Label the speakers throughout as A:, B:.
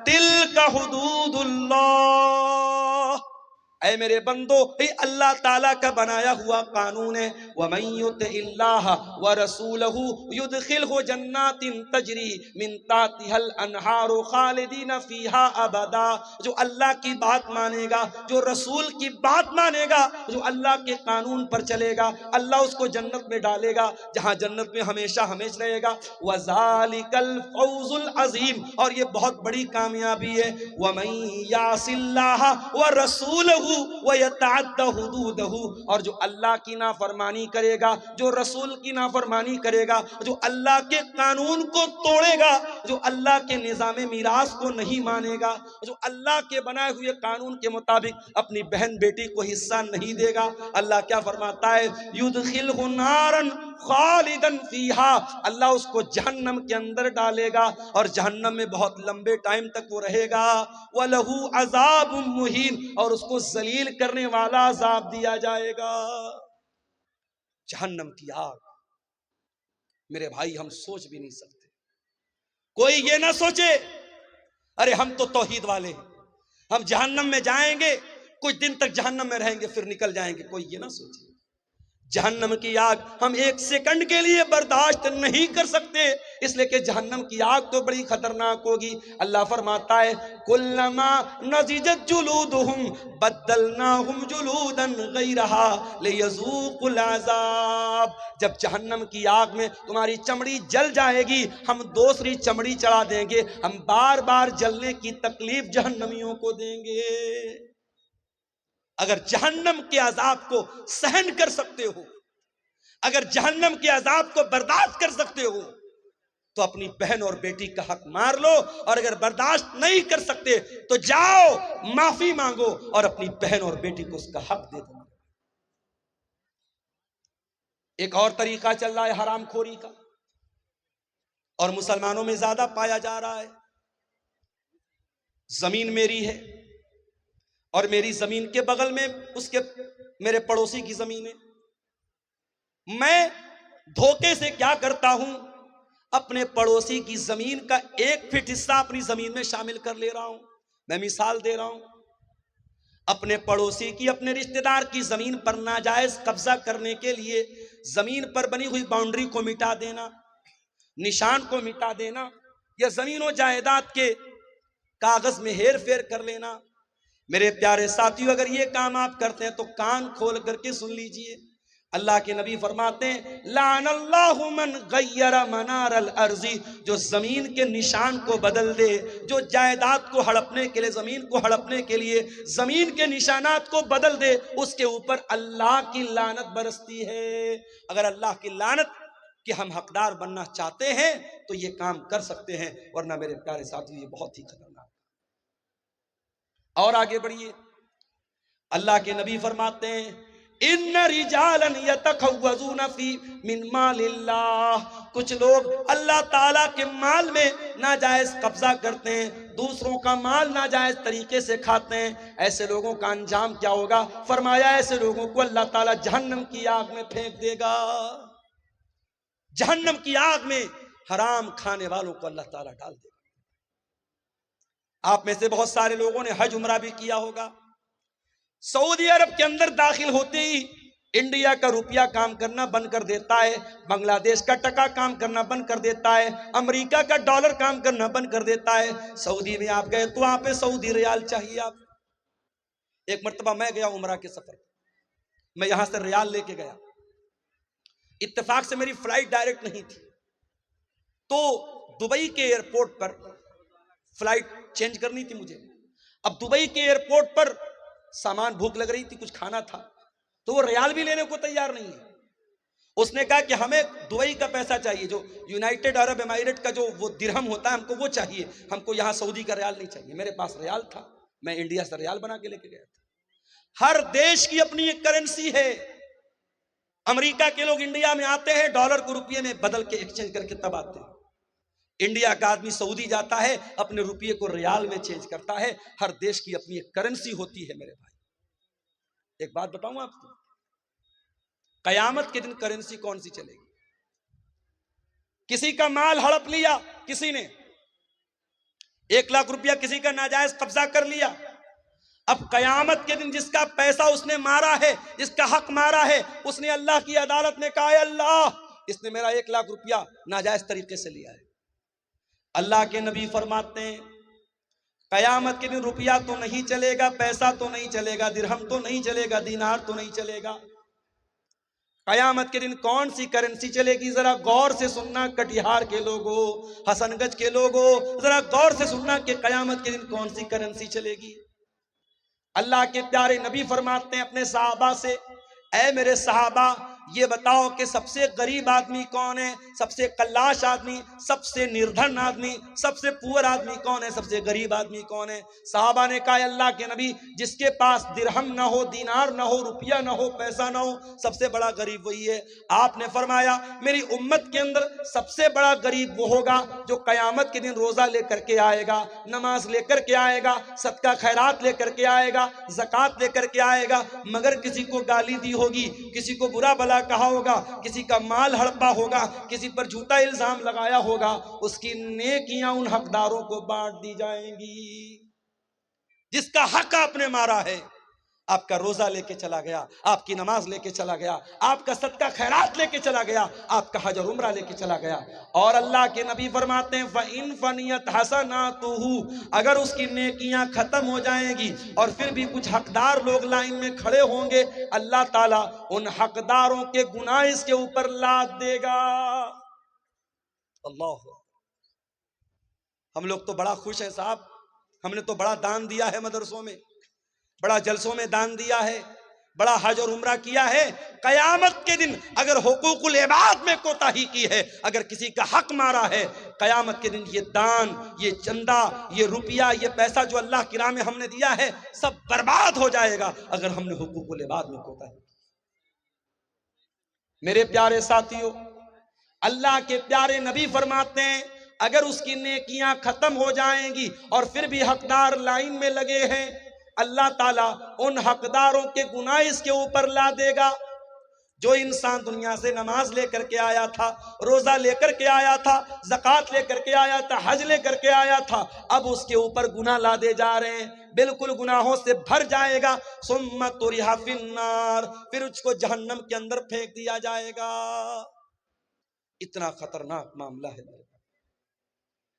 A: تلک حدود اللہ، اے میرے بندو، یہ اللہ تعالیٰ کا بنایا ہوا قانون ہے۔ وَمَن يُطِعِ اللَّهَ وَرَسُولَهُ يُدْخِلْهُ جَنَّاتٍ تَجْرِي مِن تحتها الْأَنْهَارُ خَالِدِينَ فِيهَا أَبَدًا، جو اللہ کی بات مانے گا، جو رسول کی بات مانے گا، جو اللہ کے قانون پر چلے گا، اللہ اس کو جنت میں ڈالے گا جہاں جنت میں ہمیشہ ہمیشہ رہے گا۔ وَذَلِكَ الْفَوْزُ الْعَظِيمُ، اور یہ بہت بڑی کامیابی ہے۔ وَمَن يَعْصِ اللَّهَ وَرَسُولَهُ وَيَتَعَدَّ حُدُودَهُ، اور جو اللہ کی نافرمانی کرے گا، جو رسول کی نافرمانی کرے گا، جو اللہ کے قانون کو توڑے گا، جو اللہ کے نظام میراث کو نہیں مانے گا، جو اللہ کے بنائے ہوئے قانون کے مطابق اپنی بہن بیٹی کو حصہ نہیں دے گا، اللہ کیا فرماتا ہے؟ يُدْخِلْهُ نَارًا خالدن فیہا، اللہ اس کو جہنم کے اندر ڈالے گا اور جہنم میں بہت لمبے ٹائم تک وہ رہے گا۔ وَلَهُ عَذَابٌ مُّہِینٌ، اور اس کو ذلیل کرنے والا عذاب دیا جائے گا۔ جہنم کی آگ، میرے بھائی ہم سوچ بھی نہیں سکتے۔ کوئی یہ نہ سوچے ارے ہم تو توحید والے ہیں، ہم جہنم میں جائیں گے، کچھ دن تک جہنم میں رہیں گے پھر نکل جائیں گے، کوئی یہ نہ سوچے۔ جہنم کی آگ ہم ایک سیکنڈ کے لیے برداشت نہیں کر سکتے، اس لیے کہ جہنم کی آگ تو بڑی خطرناک ہوگی۔ اللہ فرماتا ہے کلما نضجت جلودہم بدلناہم جلودا غیرہا لیذوقوا العذاب، جب جہنم کی آگ میں تمہاری چمڑی جل جائے گی ہم دوسری چمڑی چڑھا دیں گے، ہم بار بار جلنے کی تکلیف جہنمیوں کو دیں گے۔ اگر جہنم کے عذاب کو سہن کر سکتے ہو، اگر جہنم کے عذاب کو برداشت کر سکتے ہو تو اپنی بہن اور بیٹی کا حق مار لو، اور اگر برداشت نہیں کر سکتے تو جاؤ معافی مانگو اور اپنی بہن اور بیٹی کو اس کا حق دے دو۔ ایک اور طریقہ چل رہا ہے حرام خوری کا، اور مسلمانوں میں زیادہ پایا جا رہا ہے۔ زمین میری ہے اور میری زمین کے بغل میں اس کے میرے پڑوسی کی زمین ہے، میں دھوکے سے کیا کرتا ہوں، اپنے پڑوسی کی زمین کا 1 فٹ حصہ اپنی زمین میں شامل کر لے رہا ہوں۔ میں مثال دے رہا ہوں، اپنے پڑوسی کی، اپنے رشتہ دار کی زمین پر ناجائز قبضہ کرنے کے لیے زمین پر بنی ہوئی باؤنڈری کو مٹا دینا، نشان کو مٹا دینا، یا زمین و جائیداد کے کاغذ میں ہیر پھیر کر لینا۔ میرے پیارے ساتھیو، اگر یہ کام آپ کرتے ہیں تو کان کھول کر کے سن لیجئے، اللہ کے نبی فرماتے ہیں لعن اللہ من غیر منار الارض، جو زمین کے نشان کو بدل دے، جو جائیداد کو ہڑپنے کے لیے، زمین کو ہڑپنے کے لیے زمین کے نشانات کو بدل دے، اس کے اوپر اللہ کی لعنت برستی ہے۔ اگر اللہ کی لعنت کہ ہم حقدار بننا چاہتے ہیں تو یہ کام کر سکتے ہیں، ورنہ میرے پیارے ساتھیو یہ بہت ہی خطرناک۔ اور آگے بڑھیے، اللہ کے نبی فرماتے ہیں ان رجالا یتخوضون فی من مال اللہ، کچھ لوگ اللہ تعالیٰ کے مال میں ناجائز قبضہ کرتے ہیں، دوسروں کا مال ناجائز طریقے سے کھاتے ہیں، ایسے لوگوں کا انجام کیا ہوگا؟ فرمایا ایسے لوگوں کو اللہ تعالیٰ جہنم کی آگ میں پھینک دے گا۔ جہنم کی آگ میں حرام کھانے والوں کو اللہ تعالیٰ ڈال دے گا۔ آپ میں سے بہت سارے لوگوں نے حج عمرہ بھی کیا ہوگا۔ سعودی عرب کے اندر داخل ہوتے ہی انڈیا کا روپیہ کام کرنا بند کر دیتا ہے، بنگلہ دیش کا ٹکا کام کرنا بند کر دیتا ہے، امریکہ کا ڈالر کام کرنا بند کر دیتا ہے۔ سعودی میں آپ گئے تو آپ سعودی ریال چاہیے آپ۔ ایک مرتبہ میں گیا عمرہ کے سفر، میں یہاں سے ریال لے کے گیا، اتفاق سے میری فلائٹ ڈائریکٹ نہیں تھی، تو دبئی کے ایئرپورٹ پر فلائٹ چینج کرنی تھی مجھے۔ اب دبئی کے ایئرپورٹ پر سامان، بھوک لگ رہی تھی، کچھ کھانا تھا، تو وہ ریال بھی لینے کو تیار نہیں ہے۔ اس نے کہا کہ ہمیں دبئی کا پیسہ چاہیے، جو یونائٹڈ عرب امارات کا جو وہ درہم ہوتا ہے ہم کو وہ چاہیے، ہم کو یہاں سعودی کا ریال نہیں چاہیے۔ میرے پاس ریال تھا، میں انڈیا سے ریال بنا کے لے کے گیا تھا۔ ہر دیش کی اپنی ایک کرنسی ہے۔ امریکہ کے لوگ انڈیا میں آتے ہیں، ڈالر کو روپیے میں بدل کے ایکسچینج کر کے تب آتے ہیں۔ انڈیا کا آدمی سعودی جاتا ہے، اپنے روپیے کو ریال میں چینج کرتا ہے۔ ہر دیش کی اپنی ایک کرنسی ہوتی ہے میرے بھائی۔ ایک بات بتاؤں آپ کو، قیامت کے دن کرنسی کون سی چلے گی؟ کسی کا مال ہڑپ لیا کسی نے، 1 لاکھ روپیہ کسی کا ناجائز قبضہ کر لیا، اب قیامت کے دن جس کا پیسہ اس نے مارا ہے، جس کا حق مارا ہے، اس نے اللہ کی عدالت میں کہا، اے اللہ، اس نے میرا 1 لاکھ روپیہ ناجائز طریقے سے لیا ہے۔ اللہ کے نبی فرماتے ہیں قیامت کے دن روپیہ تو نہیں چلے گا، پیسہ تو نہیں چلے گا، درہم تو نہیں چلے گا، دینار تو نہیں چلے گا۔ قیامت کے دن کون سی کرنسی چلے گی؟ ذرا غور سے سننا کٹیہار کے لوگوں، حسن گنج کے لوگوں، ذرا غور سے سننا کہ قیامت کے دن کون سی کرنسی چلے گی۔ اللہ کے پیارے نبی فرماتے ہیں اپنے صحابہ سے، اے میرے صحابہ، یہ بتاؤ کہ سب سے غریب آدمی کون ہے، سب سے قلاش آدمی، سب سے نردھن آدمی، سب سے پور آدمی کون ہے، سب سے غریب آدمی کون ہے؟ صحابہ نے کہا، اللہ کے نبی، جس کے پاس درہم نہ ہو، دینار نہ ہو، روپیہ نہ ہو، پیسہ نہ ہو، سب سے بڑا غریب وہی ہے۔ آپ نے فرمایا میری امت کے اندر سب سے بڑا غریب وہ ہوگا جو قیامت کے دن روزہ لے کر کے آئے گا، نماز لے کر کے آئے گا، صدقہ خیرات لے کر کے آئے گا، زکوٰۃ لے کر کے آئے گا، مگر کسی کو گالی دی ہوگی، کسی کو برا بھلا کہا ہوگا، کسی کا مال ہڑپا ہوگا، کسی پر جھوٹا الزام لگایا ہوگا، اس کی نیکیاں ان حقداروں کو بانٹ دی جائیں گی۔ جس کا حق آپ نے مارا ہے، آپ کا روزہ لے کے چلا گیا، آپ کی نماز لے کے چلا گیا، آپ کا صدقہ خیرات لے کے چلا گیا، آپ کا حج اور عمرہ لے کے چلا گیا۔ اور اللہ کے نبی فرماتے ہیں فَإِن فَنِيَتْ حَسَنَاتُهُ، اگر اس کی نیکیاں ختم ہو جائیں گی اور پھر بھی کچھ حقدار لوگ لائن میں کھڑے ہوں گے، اللہ تعالیٰ ان حقداروں کے گناہ اس کے اوپر لاد دے گا۔ اللہ، ہم لوگ تو بڑا خوش ہیں صاحب، ہم نے تو بڑا دان دیا ہے مدرسوں میں، بڑا جلسوں میں دان دیا ہے، بڑا حج اور عمرہ کیا ہے۔ قیامت کے دن اگر حقوق العباد میں کوتاہی کی ہے، اگر کسی کا حق مارا ہے، قیامت کے دن یہ دان، یہ چندہ، یہ روپیہ، یہ پیسہ جو اللہ کی راہ میں ہم نے دیا ہے، سب برباد ہو جائے گا اگر ہم نے حقوق العباد میں کوتاہی کی۔ میرے پیارے ساتھیوں، اللہ کے پیارے نبی فرماتے ہیں اگر اس کی نیکیاں ختم ہو جائیں گی اور پھر بھی حقدار لائن میں لگے ہیں، اللہ تعالیٰ ان حقداروں کے گناہ اس کے اوپر لا دے گا۔ جو انسان دنیا سے نماز لے کر کے آیا تھا، روزہ لے کر کے آیا تھا، زکوٰۃ لے کر کے آیا تھا، حج لے کر کے آیا تھا، اب اس کے اوپر گناہ لا دے جا رہے ہیں، بالکل گناہوں سے بھر جائے گا۔ ثم طرح فی النار، پھر اس کو جہنم کے اندر پھینک دیا جائے گا۔ اتنا خطرناک معاملہ ہے۔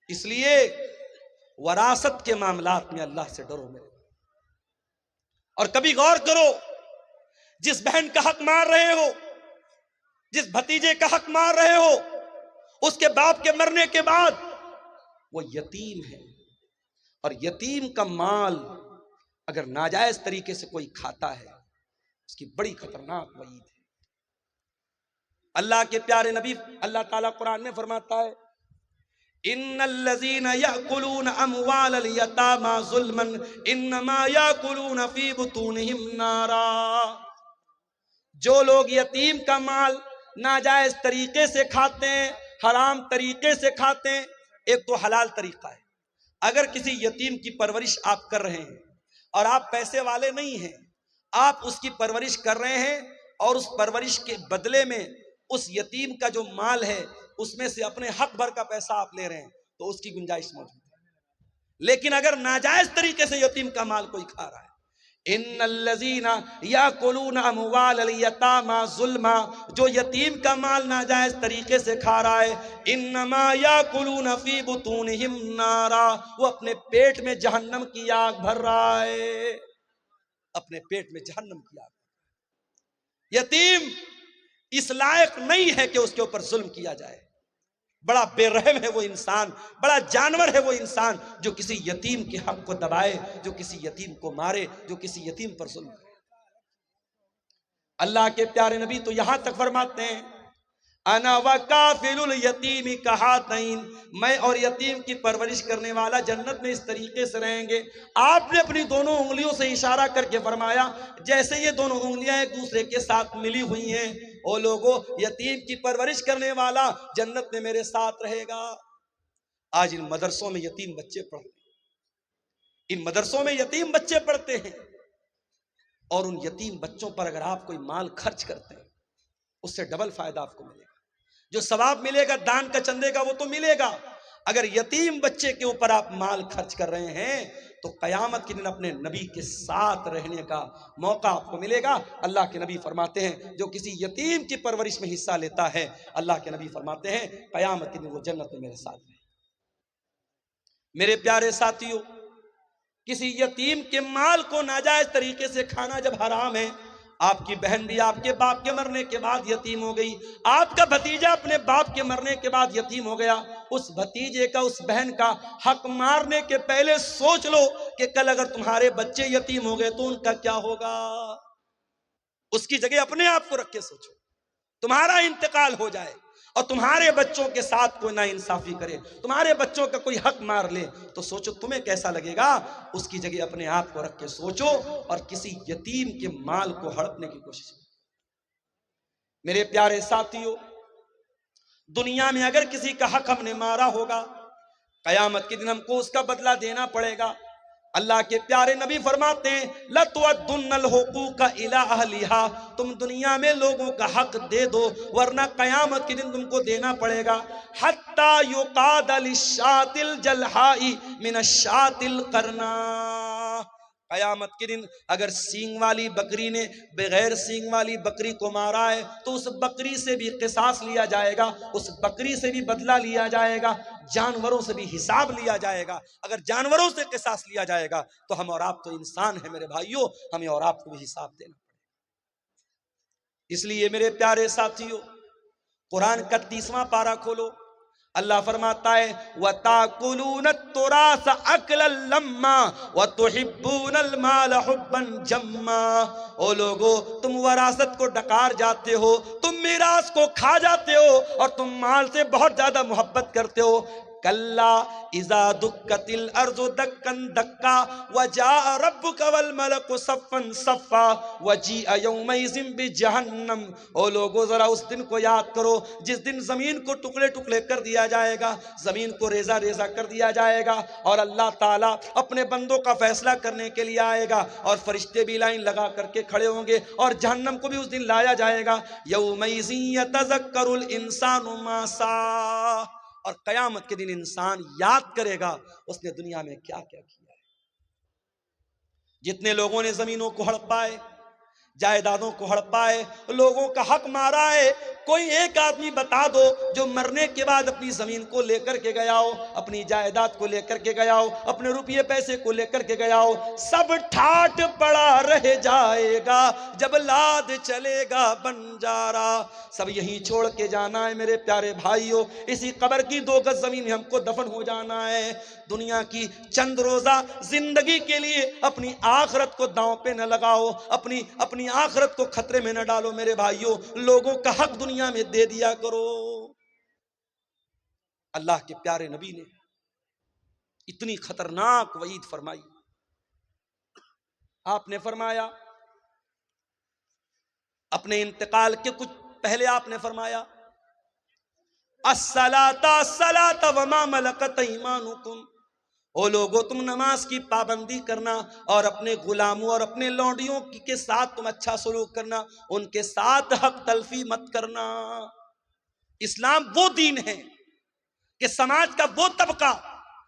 A: اس لیے وراثت کے معاملات میں اللہ سے ڈرو میرے، اور کبھی غور کرو، جس بہن کا حق مار رہے ہو، جس بھتیجے کا حق مار رہے ہو، اس کے باپ کے مرنے کے بعد وہ یتیم ہے، اور یتیم کا مال اگر ناجائز طریقے سے کوئی کھاتا ہے، اس کی بڑی خطرناک وعید ہے۔ اللہ کے پیارے نبی، اللہ تعالیٰ قرآن میں فرماتا ہے ان الذين ياكلون اموال اليتامى ظلما انما ياكلون في بطونهم نارا، جو لوگ یتیم کا مال ناجائز طریقے سے کھاتے ہیں، حرام طریقے سے کھاتے ہیں، ایک تو حلال طریقہ ہے، اگر کسی یتیم کی پرورش آپ کر رہے ہیں اور آپ پیسے والے نہیں ہیں، آپ اس کی پرورش کر رہے ہیں اور اس پرورش کے بدلے میں اس یتیم کا جو مال ہے اس میں سے اپنے حق بھر کا پیسہ آپ لے رہے ہیں، تو اس کی گنجائش موجود ہے۔ لیکن اگر ناجائز طریقے سے یتیم کا مال کوئی کھا رہا ہے، ان الذین یاکلون اموال الیتامی ظلما، جو یتیم کا مال ناجائز طریقے سے کھا رہا ہے، انما یاکلون فی بطونہم نارا، وہ اپنے پیٹ میں جہنم کی آگ بھر رہا ہے، اپنے پیٹ میں جہنم کی آگ۔ یتیم اس لائق نہیں ہے کہ اس کے اوپر ظلم کیا جائے، بڑا بے رحم ہے وہ انسان، بڑا جانور ہے وہ انسان جو کسی یتیم کے حق کو دبائے، جو کسی یتیم کو مارے، جو کسی یتیم پر ظلم کرے۔ اللہ کے پیارے نبی تو یہاں تک فرماتے ہیں انا وکافل الیتیم کہاتین، میں اور یتیم کی پرورش کرنے والا جنت میں اس طریقے سے رہیں گے۔ آپ نے اپنی دونوں انگلیوں سے اشارہ کر کے فرمایا جیسے یہ دونوں انگلیاں ایک دوسرے کے ساتھ ملی ہوئی ہیں، او لوگوں، یتیم کی پرورش کرنے والا جنت میں میرے ساتھ رہے گا۔ آج ان مدرسوں میں یتیم بچے پڑھتے ہیں، ان مدرسوں میں یتیم بچے پڑھتے ہیں، اور ان یتیم بچوں پر اگر آپ کوئی مال خرچ کرتے ہیں، اس سے ڈبل فائدہ آپ کو ملے گا۔ جو ثواب ملے گا دان کا چندے کا وہ تو ملے گا، اگر یتیم بچے کے اوپر آپ مال خرچ کر رہے ہیں تو قیامت کے دن اپنے نبی کے ساتھ رہنے کا موقع آپ کو ملے گا۔ اللہ کے نبی فرماتے ہیں جو کسی یتیم کی پرورش میں حصہ لیتا ہے، اللہ کے نبی فرماتے ہیں قیامت کے دن وہ جنت میں میرے ساتھ ہے۔ میرے پیارے ساتھیوں، کسی یتیم کے مال کو ناجائز طریقے سے کھانا جب حرام ہے، آپ کی بہن بھی آپ کے باپ کے مرنے کے بعد یتیم ہو گئی، آپ کا بھتیجا اپنے باپ کے مرنے کے بعد یتیم ہو گیا، اس بھتیجے کا، اس بہن کا حق مارنے کے پہلے سوچ لو کہ کل اگر تمہارے بچے یتیم ہو گئے تو ان کا کیا ہوگا۔ اس کی جگہ اپنے آپ کو رکھ کے سوچو، تمہارا انتقال ہو جائے اور تمہارے بچوں کے ساتھ کوئی ناانصافی کرے، تمہارے بچوں کا کوئی حق مار لے، تو سوچو تمہیں کیسا لگے گا۔ اس کی جگہ اپنے آپ کو رکھ کے سوچو اور کسی یتیم کے مال کو ہڑپنے کی کوشش کرو۔ میرے پیارے ساتھیوں، دنیا میں اگر کسی کا حق ہم نے مارا ہوگا، قیامت کے دن ہم کو اس کا بدلہ دینا پڑے گا۔ اللہ کے پیارے نبی فرماتے ہیں لَتُوَدُّنَّ الْحُقُوقَ إِلَىٰ أَهْلِهَا، تم دنیا میں لوگوں کا حق دے دو ورنہ قیامت کے دن تم کو دینا پڑے گا۔ حَتَّى يُقَادَ لِلشَّاةِ الْجَلْحَاءِ مِنَ الشَّاةِ الْقَرْنَاءِ، قیامت کے دن اگر سینگ والی بکری نے بغیر سینگ والی بکری کو مارا ہے تو اس بکری سے بھی قصاص لیا جائے گا، اس بکری سے بھی بدلہ لیا جائے گا، جانوروں سے بھی حساب لیا جائے گا۔ اگر جانوروں سے قصاص لیا جائے گا تو ہم اور آپ تو انسان ہیں میرے بھائیوں، ہمیں اور آپ کو بھی حساب دینا پڑے گا۔ اس لیے میرے پیارے ساتھیوں، قرآن کا 30واں پارہ کھولو، اللہ فرماتا ہے وَتَأْكُلُونَ التُّرَاثَ أَكْلًا لَمًّا وَتُحِبُّونَ الْمَالَ حُبًّا جَمًّا، او لوگو تم وراثت کو ڈکار جاتے ہو، تم میراث کو کھا جاتے ہو اور تم مال سے بہت زیادہ محبت کرتے ہو۔ کلا اذا دکت الارض دکن دکا وجاء ربک والملک صفا صفا وجیء یومئذ بجہنم، او لوگو ذرا اس دن کو یاد کرو جس دن زمین کو ٹکڑے ٹکڑے کر دیا جائے گا، زمین کو ریزہ ریزہ کر دیا جائے گا اور اللہ تعالیٰ اپنے بندوں کا فیصلہ کرنے کے لیے آئے گا اور فرشتے بھی لائن لگا کر کے کھڑے ہوں گے اور جہنم کو بھی اس دن لایا جائے گا۔ یومئذ یتذکر الانسان ما سعی، اور قیامت کے دن انسان یاد کرے گا اس نے دنیا میں کیا کیا کیا ہے۔ جتنے لوگوں نے زمینوں کو ہڑپائے، جائیدادوں کو ہڑپائے، لوگوں کا حق مارا ہے، کوئی ایک آدمی بتا دو جو مرنے کے بعد اپنی زمین کو لے کر کے گیا ہو، اپنی جائیداد کو لے کر کے گیا ہو، اپنے روپیے پیسے کو لے کر کے گیا ہو، سب ٹھاٹ پڑا رہ جائے گا جب لاد چلے گا بنجارا، سب یہیں چھوڑ کے جانا ہے میرے پیارے بھائیوں، اسی قبر کی 2 گز زمین میں ہم کو دفن ہو جانا ہے۔ دنیا کی چند روزہ زندگی کے لیے اپنی آخرت کو داؤں پہ نہ لگاؤ، اپنی آخرت کو خطرے میں نہ ڈالو میرے بھائیوں، لوگوں کا حق دنیا میں دے دیا کرو۔ اللہ کے پیارے نبی نے اتنی خطرناک وعید فرمائی، آپ نے فرمایا اپنے انتقال کے کچھ پہلے آپ نے فرمایا الصلاۃ الصلاۃ وما ملکت ایمانکم، او لوگو تم نماز کی پابندی کرنا اور اپنے غلاموں اور اپنے لونڈیوں کے ساتھ تم اچھا سلوک کرنا، ان کے ساتھ حق تلفی مت کرنا۔ اسلام وہ دین ہے کہ سماج کا وہ طبقہ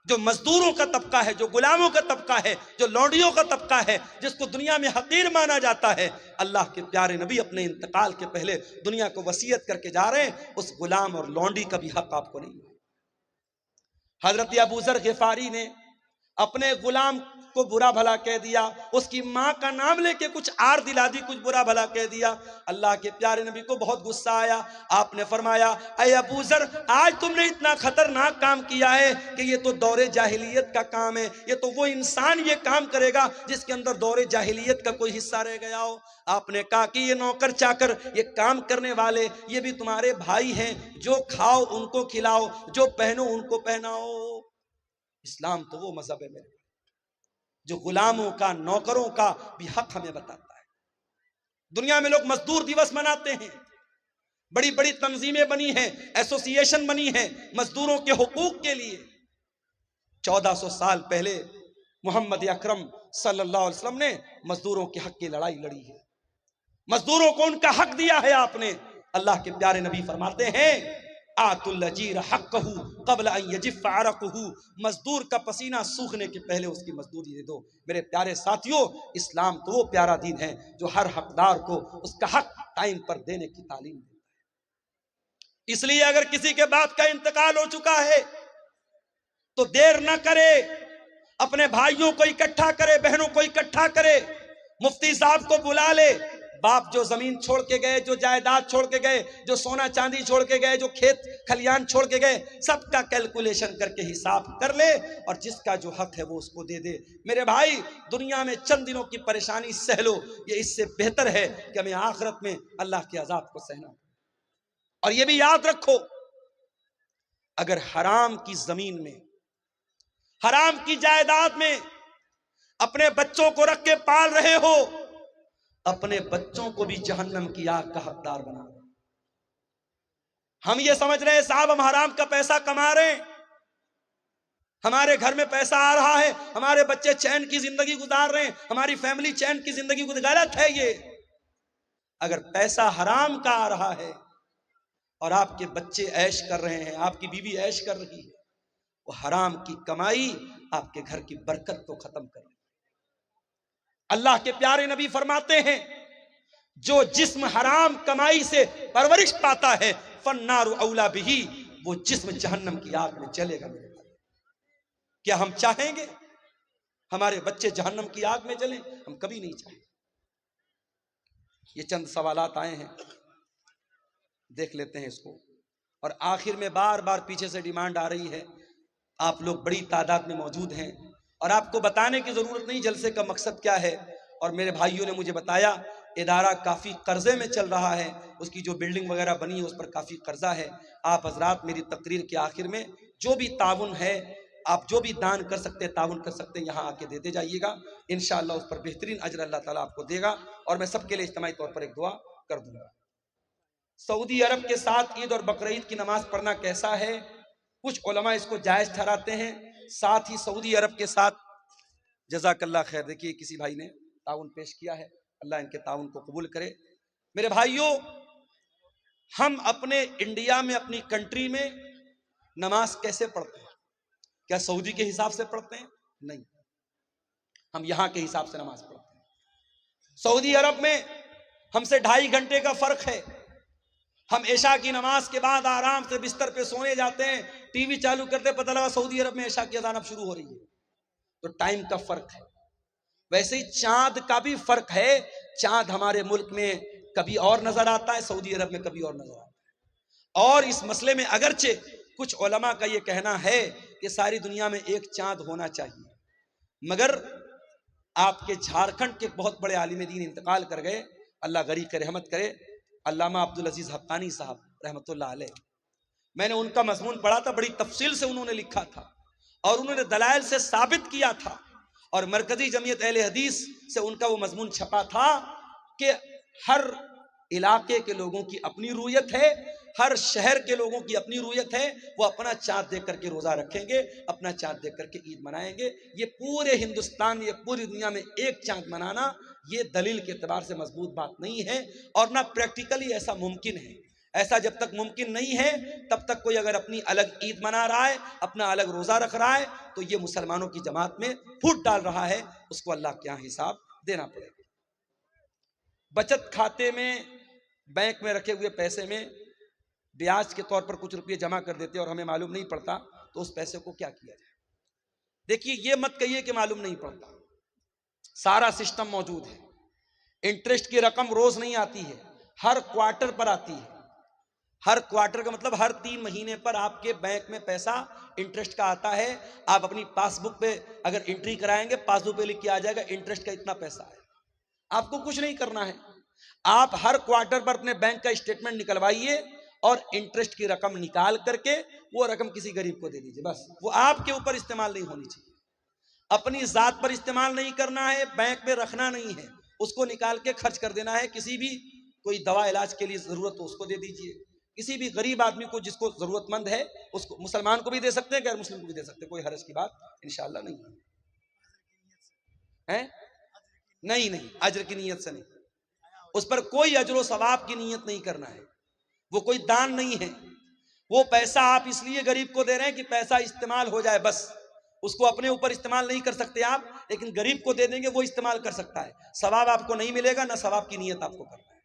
A: جو مزدوروں کا طبقہ ہے، جو غلاموں کا طبقہ ہے، جو لونڈیوں کا طبقہ ہے، جس کو دنیا میں حقیر مانا جاتا ہے، اللہ کے پیارے نبی اپنے انتقال کے پہلے دنیا کو وصیت کر کے جا رہے ہیں، اس غلام اور لونڈی کا بھی حق آپ کو نہیں ہے۔ حضرت ابو ذر غفاری نے اپنے غلام کو برا بھلا کہہ دیا، اس کی ماں کا نام لے کے کچھ آر دلا دی، کچھ برا بھلا کہہ دیا، اللہ کے پیارے نبی کو بہت غصہ آیا، آپ نے فرمایا اے ابو ذر آج تم نے اتنا خطرناک کام کیا ہے کہ یہ تو دور جاہلیت کا کام ہے، یہ تو وہ انسان یہ کام کرے گا جس کے اندر دور جاہلیت کا کوئی حصہ رہ گیا ہو۔ آپ نے کہا کہ یہ نوکر چاکر، یہ کام کرنے والے، یہ بھی تمہارے بھائی ہیں، جو کھاؤ ان کو کھلاؤ، جو پہنو ان کو پہناؤ۔ اسلام تو وہ مذہب ہے میرے جو غلاموں کا، نوکروں کا بھی حق ہمیں بتاتا ہے۔ دنیا میں لوگ مزدور دیوس مناتے ہیں، بڑی بڑی تنظیمیں بنی ہیں، ایسوسی ایشن بنی ہیں مزدوروں کے حقوق کے لیے۔ 1400 سال پہلے محمد اکرم صلی اللہ علیہ وسلم نے مزدوروں کے حق کی لڑائی لڑی ہے، مزدوروں کو ان کا حق دیا ہے آپ نے۔ اللہ کے پیارے نبی فرماتے ہیں آت اللجیر حقہ قبل ان یجف عرقہ، مزدور کا پسینہ سوکھنے کے پہلے اس کی مزدوری دے دو۔ میرے پیارے ساتھیوں، اسلام تو وہ پیارا دین ہے جو ہر حقدار کو اس کا حق ٹائم پر دینے کی تعلیم دیتا ہے۔ اس لیے اگر کسی کے باپ کا انتقال ہو چکا ہے تو دیر نہ کرے، اپنے بھائیوں کو اکٹھا کرے، بہنوں کو اکٹھا کرے، مفتی صاحب کو بلا لے۔ باپ جو زمین چھوڑ کے گئے، جو جائیداد چھوڑ کے گئے، جو سونا چاندی چھوڑ کے گئے، جو کھیت کھلیان چھوڑ کے گئے، سب کا کیلکولیشن کر کے حساب کر لے، اور جس کا جو حق ہے وہ اس کو دے دے۔ میرے بھائی، دنیا میں چند دنوں کی پریشانی سہ لو، یہ اس سے بہتر ہے کہ ہمیں آخرت میں اللہ کے عذاب کو سہنا۔ اور یہ بھی یاد رکھو، اگر حرام کی زمین میں، حرام کی جائیداد میں اپنے بچوں کو رکھ کے پال رہے ہو، اپنے بچوں کو بھی جہنم کی آگ کا حقدار بنا۔ ہم یہ سمجھ رہے ہیں صاحب ہم حرام کا پیسہ کما رہے ہیں، ہمارے گھر میں پیسہ آ رہا ہے، ہمارے بچے چین کی زندگی گزار رہے ہیں، ہماری فیملی چین کی زندگی گزار۔ غلط ہے یہ۔ اگر پیسہ حرام کا آ رہا ہے اور آپ کے بچے عیش کر رہے ہیں، آپ کی بیوی عیش کر رہی ہے، وہ حرام کی کمائی آپ کے گھر کی برکت کو ختم کر رہی ہے۔ اللہ کے پیارے نبی فرماتے ہیں، جو جسم حرام کمائی سے پرورش پاتا ہے فالنار اولا بہ، وہ جسم جہنم کی آگ میں جلے گا۔ میرے بھائی، کیا ہم چاہیں گے ہمارے بچے جہنم کی آگ میں جلیں؟ ہم کبھی نہیں چاہیں گے۔ یہ چند سوالات آئے ہیں، دیکھ لیتے ہیں اس کو، اور آخر میں بار بار پیچھے سے ڈیمانڈ آ رہی ہے، آپ لوگ بڑی تعداد میں موجود ہیں اور آپ کو بتانے کی ضرورت نہیں جلسے کا مقصد کیا ہے، اور میرے بھائیوں نے مجھے بتایا ادارہ کافی قرضے میں چل رہا ہے، اس کی جو بلڈنگ وغیرہ بنی ہے اس پر کافی قرضہ ہے۔ آپ حضرات میری تقریر کے آخر میں جو بھی تعاون ہے، آپ جو بھی دان کر سکتے، تعاون کر سکتے، یہاں آ کے دیتے جائیے گا، انشاءاللہ اس پر بہترین اجر اللہ تعالیٰ آپ کو دے گا۔ اور میں سب کے لیے اجتماعی طور پر ایک دعا کر دوں گا۔ سعودی عرب کے ساتھ عید اور بقرعید کی نماز پڑھنا کیسا ہے؟ کچھ علماء اس کو جائز ٹھہراتے ہیں، ساتھ ہی سعودی عرب کے ساتھ، جزاک اللہ خیر، دیکھیے کسی بھائی نے تعاون پیش کیا ہے، اللہ ان کے تعاون کو قبول کرے۔ میرے بھائیوں، ہم اپنے انڈیا میں، اپنی کنٹری میں نماز کیسے پڑھتے ہیں؟ کیا سعودی کے حساب سے پڑھتے ہیں؟ نہیں، ہم یہاں کے حساب سے نماز پڑھتے ہیں۔ سعودی عرب میں ہم سے 2.5 گھنٹے کا فرق ہے۔ ہم عشاء کی نماز کے بعد آرام سے بستر پہ سونے جاتے ہیں، ٹی وی چالو کرتے پتہ لگا سعودی عرب میں عشاء کی اذان اب شروع ہو رہی ہے۔ تو ٹائم کا فرق ہے۔ ویسے ہی چاند کا بھی فرق ہے، چاند ہمارے ملک میں کبھی اور نظر آتا ہے، سعودی عرب میں کبھی اور نظر آتا ہے۔ اور اس مسئلے میں اگرچہ کچھ علماء کا یہ کہنا ہے کہ ساری دنیا میں ایک چاند ہونا چاہیے، مگر آپ کے جھارکھنڈ کے بہت بڑے عالم دین انتقال کر گئے، اللہ غریق رحمت کرے، علامہ عبدالعزیز حقانی صاحب رحمۃ اللہ علیہ۔ میں نے ان کا مضمون پڑھا تھا، بڑی تفصیل سے انہوں نے لکھا تھا اور انہوں نے دلائل سے ثابت کیا تھا، اور مرکزی جمعیت اہل حدیث سے ان کا وہ مضمون چھپا تھا کہ ہر علاقے کے لوگوں کی اپنی رویت ہے، ہر شہر کے لوگوں کی اپنی رویت ہے، وہ اپنا چاند دیکھ کر کے روزہ رکھیں گے، اپنا چاند دیکھ کر کے عید منائیں گے۔ یہ پورے ہندوستان، یہ پوری دنیا میں ایک چاند منانا، یہ دلیل کے اعتبار سے مضبوط بات نہیں ہے، اور نہ پریکٹیکلی ایسا ممکن ہے۔ ایسا جب تک ممکن نہیں ہے تب تک کوئی اگر اپنی الگ عید منا رہا ہے، اپنا الگ روزہ رکھ رہا ہے، تو یہ مسلمانوں کی جماعت میں پھوٹ ڈال رہا ہے، اس کو اللہ کے یہاں حساب دینا پڑے گا۔ بچت کھاتے میں، بینک میں رکھے ہوئے پیسے میں بیاج کے طور پر کچھ روپے جمع کر دیتے اور ہمیں معلوم نہیں پڑتا، تو اس پیسے کو کیا کیا جائے؟ دیکھیے، یہ مت کہیے کہ معلوم نہیں پڑتا، سارا سسٹم موجود ہے۔ انٹرسٹ کی رقم روز نہیں آتی ہے، ہر کوارٹر پر آتی ہے۔ ہر کوارٹر کا مطلب ہر 3 مہینے پر آپ کے بینک میں پیسہ انٹرسٹ کا آتا ہے۔ آپ اپنی پاس بک پہ اگر انٹری کرائیں گے، پاس بک پہ لکھ کے آ جائے گا انٹرسٹ کا اتنا پیسہ ہے۔ آپ کو کچھ نہیں کرنا ہے، آپ ہر کوارٹر پر اپنے بینک کا اسٹیٹمنٹ نکلوائیے اور انٹرسٹ کی رقم نکال کر کے وہ رقم کسی غریب کو دے دیجیے، بس۔ وہ آپ کے اوپر استعمال نہیں ہونی چاہیے، اپنی ذات پر استعمال نہیں کرنا ہے، بینک میں رکھنا نہیں ہے، اس کو نکال کے خرچ کر دینا ہے۔ کسی بھی کوئی دوا علاج کے لیے ضرورت ہو اس کو دے دیجیے، کسی بھی غریب آدمی کو جس کو ضرورت مند ہے اس کو، مسلمان کو بھی دے سکتے ہیں، غیر مسلم کو بھی دے سکتے ہیں، کوئی حرج کی بات انشاءاللہ نہیں ہے۔ نہیں، اجر کی نیت سے نہیں، اس پر کوئی اجر و ثواب کی نیت نہیں کرنا ہے، وہ کوئی دان نہیں ہے۔ وہ پیسہ آپ اس لیے غریب کو دے رہے ہیں کہ پیسہ استعمال ہو جائے، بس اس کو اپنے اوپر استعمال نہیں کر سکتے آپ، لیکن غریب کو دے دیں گے وہ استعمال کر سکتا ہے، ثواب آپ کو نہیں ملے گا، نہ ثواب کی نیت آپ کو کرنا ہے۔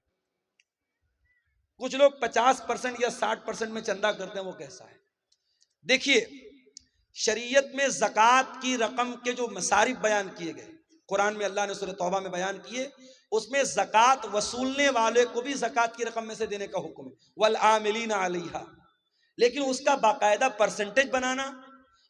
A: کچھ لوگ 50% یا 60% میں چندہ کرتے ہیں، وہ کیسا ہے؟ دیکھیے، شریعت میں زکوٰۃ کی رقم کے جو مصارف بیان کیے گئے، قرآن میں اللہ نے سورہ توبہ میں بیان کیے، اس میں زکوٰۃ وصولنے والے کو بھی زکوٰۃ کی رقم میں سے دینے کا حکم ہے، والعاملین علیہا، لیکن اس کا باقاعدہ پرسنٹیج بنانا،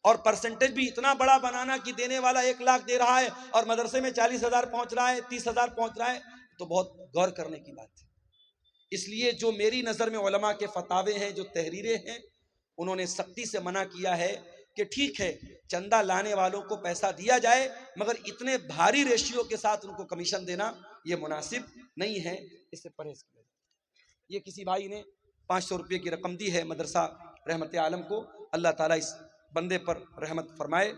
A: اور پرسنٹیج بھی اتنا بڑا بنانا کہ دینے والا 1 لاکھ دے رہا ہے اور مدرسے میں 40,000 پہنچ رہا ہے، 30,000 پہنچ رہا ہے، تو بہت غور کرنے کی بات ہے۔ اس لیے جو میری نظر میں علماء کے فتاوے ہیں، جو تحریریں ہیں، انہوں نے سختی سے منع کیا ہے کہ ٹھیک ہے چندہ لانے والوں کو پیسہ دیا جائے، مگر اتنے بھاری ریشیو کے ساتھ ان کو کمیشن دینا یہ مناسب نہیں ہے، اس سے پرہیز کیا جائے۔ یہ کسی بھائی نے 500 روپے کی رقم دی ہے مدرسہ رحمت عالم کو، اللہ تعالیٰ اس بندے پر رحمت فرمائے۔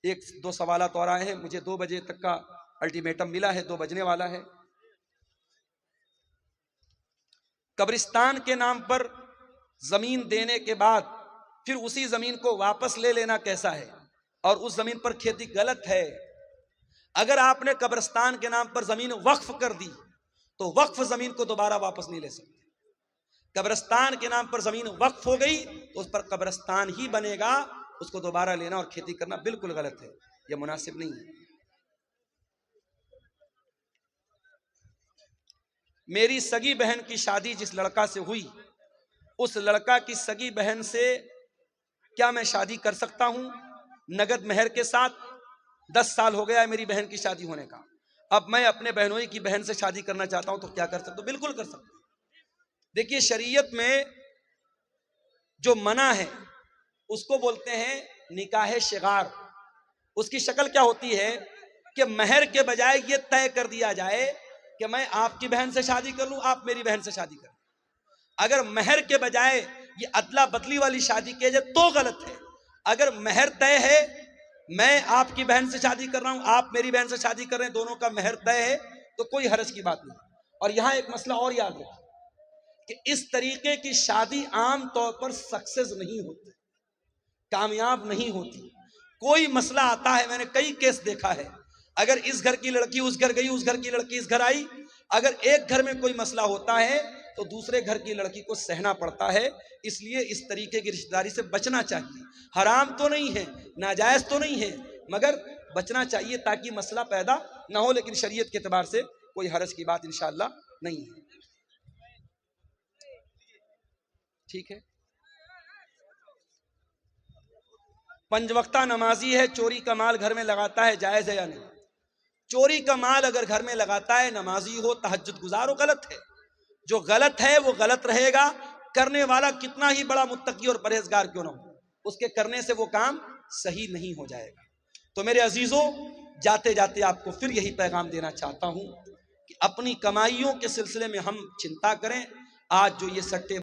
A: 1-2 سوالات اور آئے ہیں، مجھے 2 بجے تک کا الٹیمیٹم ملا ہے، 2 بجنے والا ہے۔ قبرستان کے نام پر زمین دینے کے بعد پھر اسی زمین کو واپس لے لینا کیسا ہے؟ اور اس زمین پر کھیتی غلط ہے۔ اگر آپ نے قبرستان کے نام پر زمین وقف کر دی تو وقف زمین کو دوبارہ واپس نہیں لے سکتے۔ قبرستان کے نام پر زمین وقف ہو گئی تو اس پر قبرستان ہی بنے گا، اس کو دوبارہ لینا اور کھیتی کرنا بالکل غلط ہے، یہ مناسب نہیں ہے۔ میری سگی بہن کی شادی جس لڑکا سے ہوئی، اس لڑکا کی سگی بہن سے کیا میں شادی کر سکتا ہوں نگد مہر کے ساتھ؟ 10 سال ہو گیا ہے میری بہن کی شادی ہونے کا، اب میں اپنے بہنوئی کی بہن سے شادی کرنا چاہتا ہوں تو کیا کر سکتا ہوں؟ بالکل کر سکتا ہوں۔ دیکھیے، شریعت میں جو منع ہے اس کو بولتے ہیں نکاح شغار۔ اس کی شکل کیا ہوتی ہے کہ مہر کے بجائے یہ طے کر دیا جائے کہ میں آپ کی بہن سے شادی کر لوں، آپ میری بہن سے شادی کر لیں۔ اگر مہر کے بجائے یہ ادلا بدلی والی شادی کی جائے تو غلط ہے۔ اگر مہر طے ہے، میں آپ کی بہن سے شادی کر رہا ہوں، آپ میری بہن سے شادی کر رہے ہیں، دونوں کا مہر طے ہے، تو کوئی حرج کی بات نہیں۔ اور یہاں ایک مسئلہ اور یاد رکھیں کہ اس طریقے کی شادی عام طور پر سکسیس نہیں ہوتی، کامیاب نہیں ہوتی۔ کوئی مسئلہ آتا ہے، میں نے کئی کیس دیکھا ہے، اگر اس گھر کی لڑکی اس گھر گئی، اس گھر کی لڑکی اس گھر آئی، اگر ایک گھر میں کوئی مسئلہ ہوتا ہے تو دوسرے گھر کی لڑکی کو سہنا پڑتا ہے۔ اس لیے اس طریقے کی رشتہ داری سے بچنا چاہیے۔ حرام تو نہیں ہے، ناجائز تو نہیں ہے، مگر بچنا چاہیے تاکہ مسئلہ پیدا نہ ہو، لیکن شریعت کے اعتبار سے کوئی حرج کی بات انشاءاللہ نہیں ہے۔ ٹھیک ہے، 5 وقتہ نمازی ہے، چوری کا مال گھر میں لگاتا ہے، جائز ہے یا نہیں؟ چوری کا مال اگر گھر میں لگاتا ہے، نمازی ہو، تہجد گزار ہو، غلط ہے۔ جو غلط ہے وہ غلط رہے گا، کرنے والا کتنا ہی بڑا متقی اور پرہیزگار کیوں نہ ہو، اس کے کرنے سے وہ کام صحیح نہیں ہو جائے گا۔ تو میرے عزیزوں، جاتے جاتے آپ کو پھر یہی پیغام دینا چاہتا ہوں کہ اپنی کمائیوں کے سلسلے میں ہم چنتا کریں۔ آج جو یہ سٹے